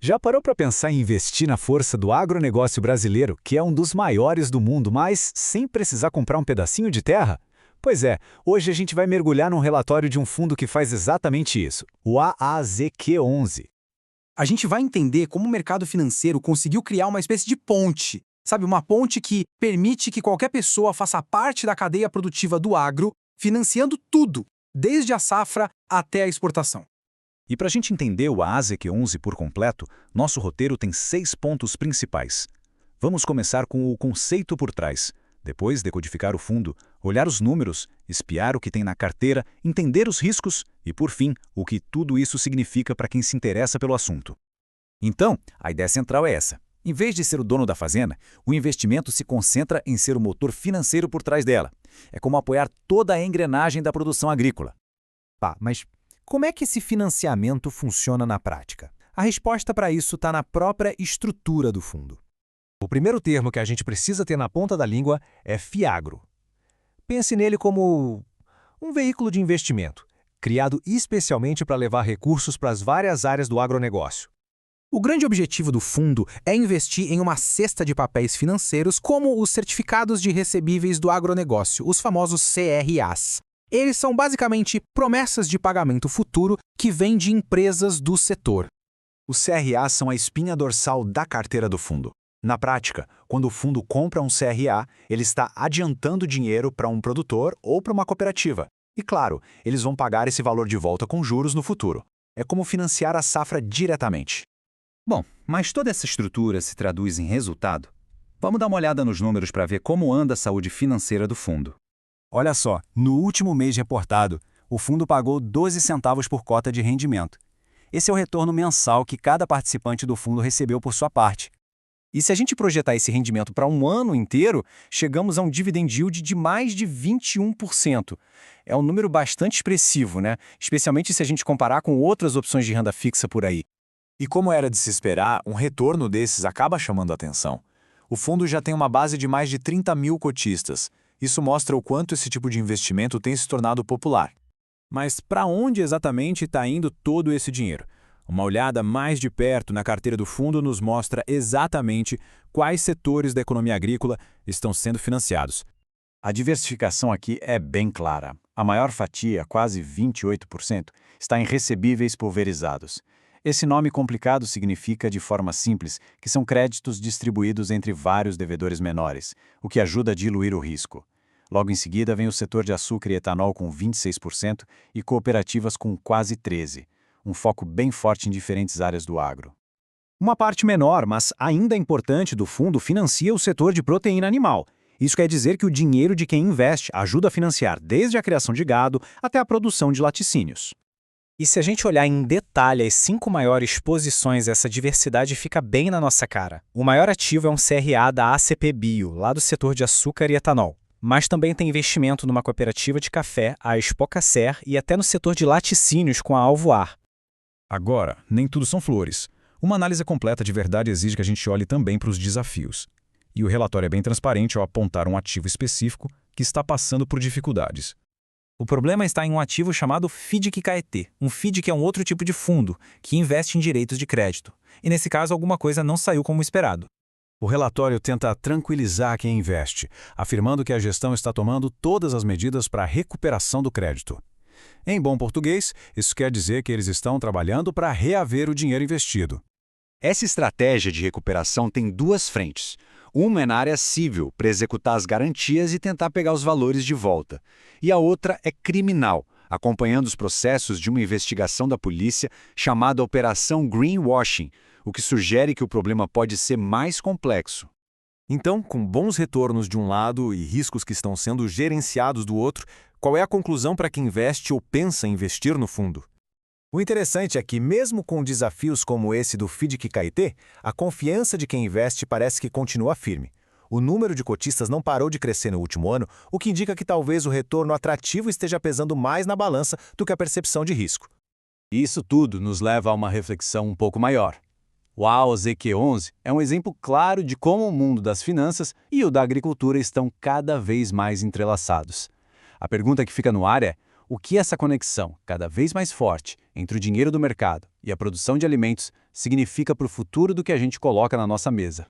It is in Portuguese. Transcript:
Já parou para pensar em investir na força do agronegócio brasileiro, que é um dos maiores do mundo, mas sem precisar comprar um pedacinho de terra? Pois é, hoje a gente vai mergulhar num relatório de um fundo que faz exatamente isso, o AAZQ11. A gente vai entender como o mercado financeiro conseguiu criar uma espécie de ponte. Sabe, uma ponte que permite que qualquer pessoa faça parte da cadeia produtiva do agro, financiando tudo, desde a safra até a exportação. E para a gente entender o AAZQ11 por completo, nosso roteiro tem 6 pontos principais. Vamos começar com o conceito por trás, depois decodificar o fundo, olhar os números, espiar o que tem na carteira, entender os riscos e, por fim, o que tudo isso significa para quem se interessa pelo assunto. Então, a ideia central é essa. Em vez de ser o dono da fazenda, o investimento se concentra em ser o motor financeiro por trás dela. É como apoiar toda a engrenagem da produção agrícola. Mas como é que esse financiamento funciona na prática? A resposta para isso está na própria estrutura do fundo. O primeiro termo que a gente precisa ter na ponta da língua é FIAGRO. Pense nele como um veículo de investimento, criado especialmente para levar recursos para as várias áreas do agronegócio. O grande objetivo do fundo é investir em uma cesta de papéis financeiros como os certificados de recebíveis do agronegócio, os famosos CRAs. Eles são basicamente promessas de pagamento futuro que vêm de empresas do setor. Os CRAs são a espinha dorsal da carteira do fundo. Na prática, quando o fundo compra um CRA, ele está adiantando dinheiro para um produtor ou para uma cooperativa. E claro, eles vão pagar esse valor de volta com juros no futuro. É como financiar a safra diretamente. Bom, mas toda essa estrutura se traduz em resultado? Vamos dar uma olhada nos números para ver como anda a saúde financeira do fundo. Olha só, no último mês reportado, o fundo pagou 12 centavos por cota de rendimento. Esse é o retorno mensal que cada participante do fundo recebeu por sua parte. E se a gente projetar esse rendimento para um ano inteiro, chegamos a um dividend yield de mais de 21%. É um número bastante expressivo, né? Especialmente se a gente comparar com outras opções de renda fixa por aí. E como era de se esperar, um retorno desses acaba chamando a atenção. O fundo já tem uma base de mais de 30 mil cotistas. Isso mostra o quanto esse tipo de investimento tem se tornado popular. Mas para onde exatamente está indo todo esse dinheiro? Uma olhada mais de perto na carteira do fundo nos mostra exatamente quais setores da economia agrícola estão sendo financiados. A diversificação aqui é bem clara. A maior fatia, quase 28%, está em recebíveis pulverizados. Esse nome complicado significa, de forma simples, que são créditos distribuídos entre vários devedores menores, o que ajuda a diluir o risco. Logo em seguida vem o setor de açúcar e etanol com 26% e cooperativas com quase 13%. Um foco bem forte em diferentes áreas do agro. Uma parte menor, mas ainda importante do fundo financia o setor de proteína animal. Isso quer dizer que o dinheiro de quem investe ajuda a financiar desde a criação de gado até a produção de laticínios. E se a gente olhar em detalhe as 5 maiores posições, essa diversidade fica bem na nossa cara. O maior ativo é um CRA da ACP Bio, lá do setor de açúcar e etanol. Mas também tem investimento numa cooperativa de café, a Expocacer, e até no setor de laticínios com a Alvoar. Agora, nem tudo são flores. Uma análise completa de verdade exige que a gente olhe também para os desafios. E o relatório é bem transparente ao apontar um ativo específico que está passando por dificuldades. O problema está em um ativo chamado FIDC-KET. Um FIDC é um outro tipo de fundo, que investe em direitos de crédito. E nesse caso, alguma coisa não saiu como esperado. O relatório tenta tranquilizar quem investe, afirmando que a gestão está tomando todas as medidas para a recuperação do crédito. Em bom português, isso quer dizer que eles estão trabalhando para reaver o dinheiro investido. Essa estratégia de recuperação tem 2 frentes. Uma é na área civil, para executar as garantias e tentar pegar os valores de volta. E a outra é criminal, acompanhando os processos de uma investigação da polícia chamada Operação Greenwashing, o que sugere que o problema pode ser mais complexo. Então, com bons retornos de um lado e riscos que estão sendo gerenciados do outro, qual é a conclusão para quem investe ou pensa em investir no fundo? O interessante é que, mesmo com desafios como esse do FIDC-KET, a confiança de quem investe parece que continua firme. O número de cotistas não parou de crescer no último ano, o que indica que talvez o retorno atrativo esteja pesando mais na balança do que a percepção de risco. Isso tudo nos leva a uma reflexão um pouco maior. O AAZQ11 é um exemplo claro de como o mundo das finanças e o da agricultura estão cada vez mais entrelaçados. A pergunta que fica no ar é: o que essa conexão, cada vez mais forte, entre o dinheiro do mercado e a produção de alimentos significa para o futuro do que a gente coloca na nossa mesa.